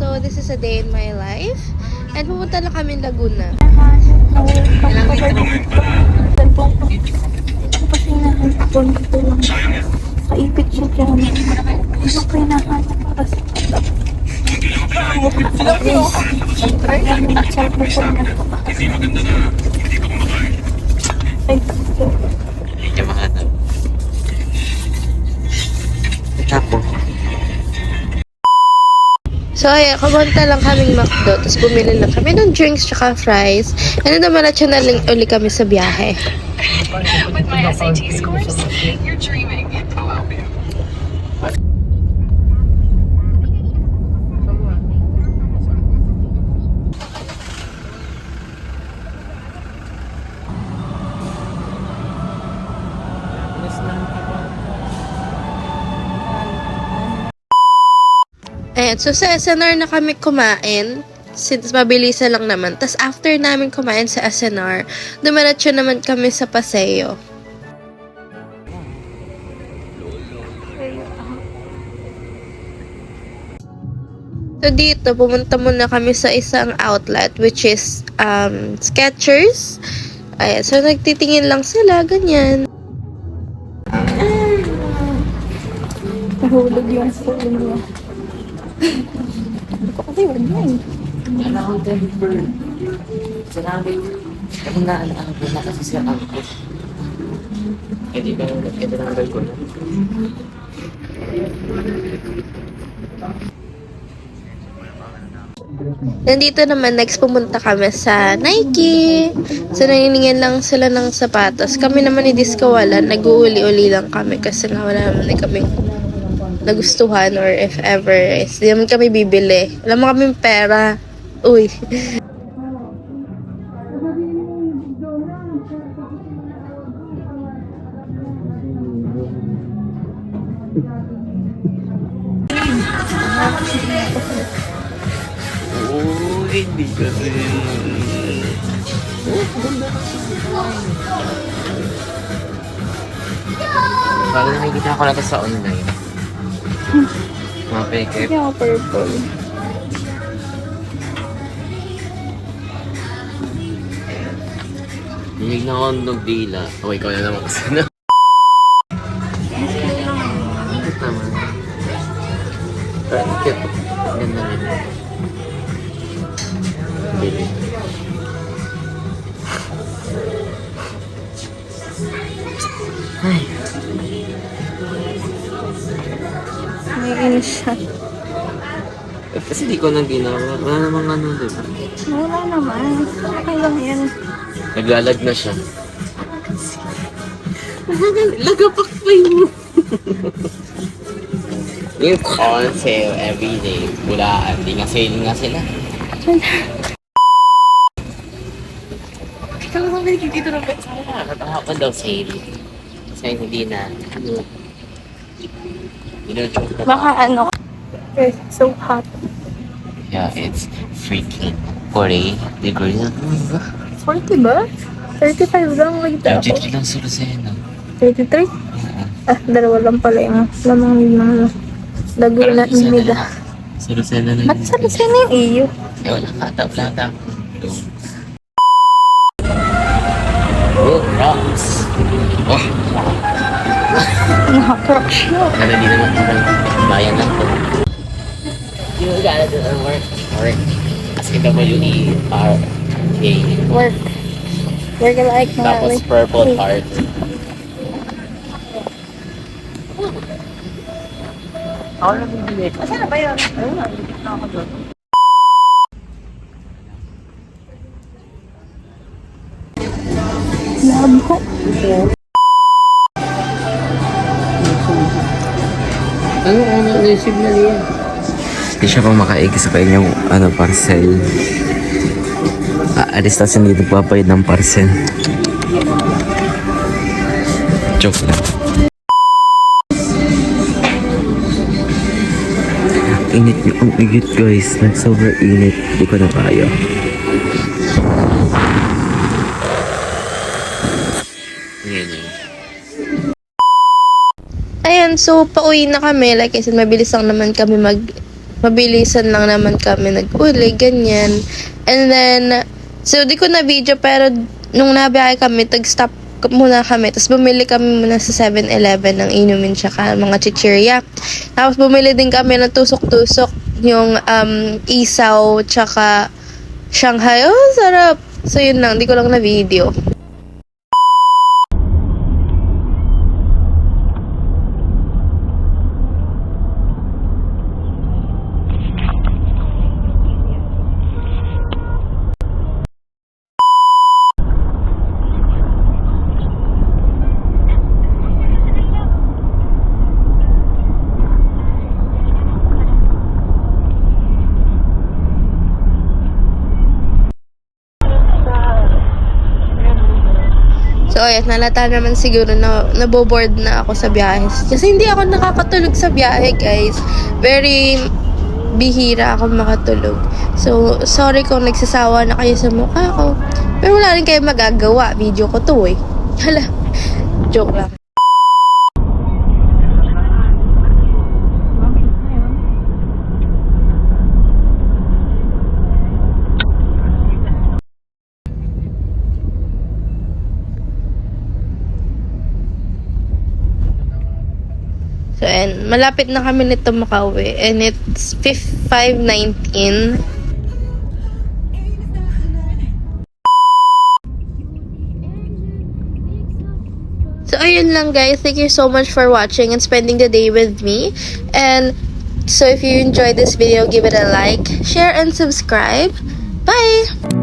So, this is a day in my life. And pupunta lang kami Laguna. Kasi nakapon ko lang. Kaipit siya dyan. Ano pa hinahanap para sa kata? Ay, Hindi niya mahanap. Tapo. So, ayan, kumunta lang kaming McDo. Tapos bumili lang kami ng drinks tsaka fries. And then, dumalatsa na lang uli kami sa biyahe. With my SAT scores, you're dreaming. Ayan, so sa SNR na kami kumain. Since mabilisan lang naman. Tapos after namin kumain sa SNR, dumalatsa naman kami sa Paseo. So dito, pumunta muna kami sa isang outlet which is Skechers. Ayan, so nagtitingin lang sila, ganyan. nahulog yung phone niya. Hindi ko kasi wala yun. Wala akong temper. Sinabi ko. Ako naalala ko na kasi siya ako. Eh di ba tinanggal ko na. Nandito naman, next pumunta kami sa Nike. So, naniningin lang sila ng sapatos. Kami naman ni Disco wala. Nag-uuli-uli lang kami kasi nga wala naman na kami nagustuhan or if ever is di naman kami bibili. Wala mo kaming pera. Uy. Oo, hindi kasi. Parang nakikita ko na ito sa online. Mga peke. Hindi ako purple. Hinig na ako ng dila. Oh, ikaw na naman kasi na. Tama. Pero ito. Ganda rin. Bili. Ay. May inis siya. Kasi di ko lang ginawa. Wala namang ano, diba? Wala naman. Okay lang yan. Naglalag na siya. Lagapak pa yun. Yung on sale everyday. Bulaan. Di nga sale nga sila. Ikaw lang naman dito ng bet sana. Nakatahapan daw sale. Kasi hindi na. Joke na. Baka ano. It's so hot. Yeah, it's freaking 40 degrees. 40 ba? 35 lang. Wait ako. 33 lang sa Lucena. 33? Ah, dalawa lang pala yung lamang ng Laguna Inida. Sa Lucena na Ba't sa Lucena yung iyo? Eh, wala ka. Plata. Oh, rocks. Oh, Nakakrok siya. kada di naman parang bayan lang to. You gotta do the work. Work. SKWERK. Work. Work like Tapos purple heart. Ako na bibili. Saan na ba yun? Ayun na, hindi na ako doon. Labo. Ano naisip na niya? Hindi siya pang makaigi sa kanyang parcel. Aalis na siya dito papayad ng parcel. Joke lang. Init na ang igit guys. Nag-sober init. Hindi ko na kaya. Ayan, so pauwi na kami. Like I said, mabilis lang naman kami mabilisan lang naman kami nag-uli, ganyan. And then, so di ko na video, pero nung nabiyahe kami, tag-stop muna kami. Tapos bumili kami muna sa 7-Eleven ng inumin tsaka mga chichirya. Tapos bumili din kami ng tusok-tusok, yung isaw tsaka Shanghai. Oh, sarap! So yun lang, di ko lang na video. So, ayan, nalata naman siguro na naboboard na ako sa biyahe. Kasi hindi ako nakakatulog sa biyahe, guys. Very bihira ako makatulog. So, sorry kung nagsasawa na kayo sa mukha ko. Pero wala rin kayo magagawa. Video ko to eh. Hala, joke lang. So, and malapit na kami nito makauwi. And it's 5:19. So, ayun lang guys. Thank you so much for watching and spending the day with me. And so, if you enjoyed this video, give it a like, share, and subscribe. Bye!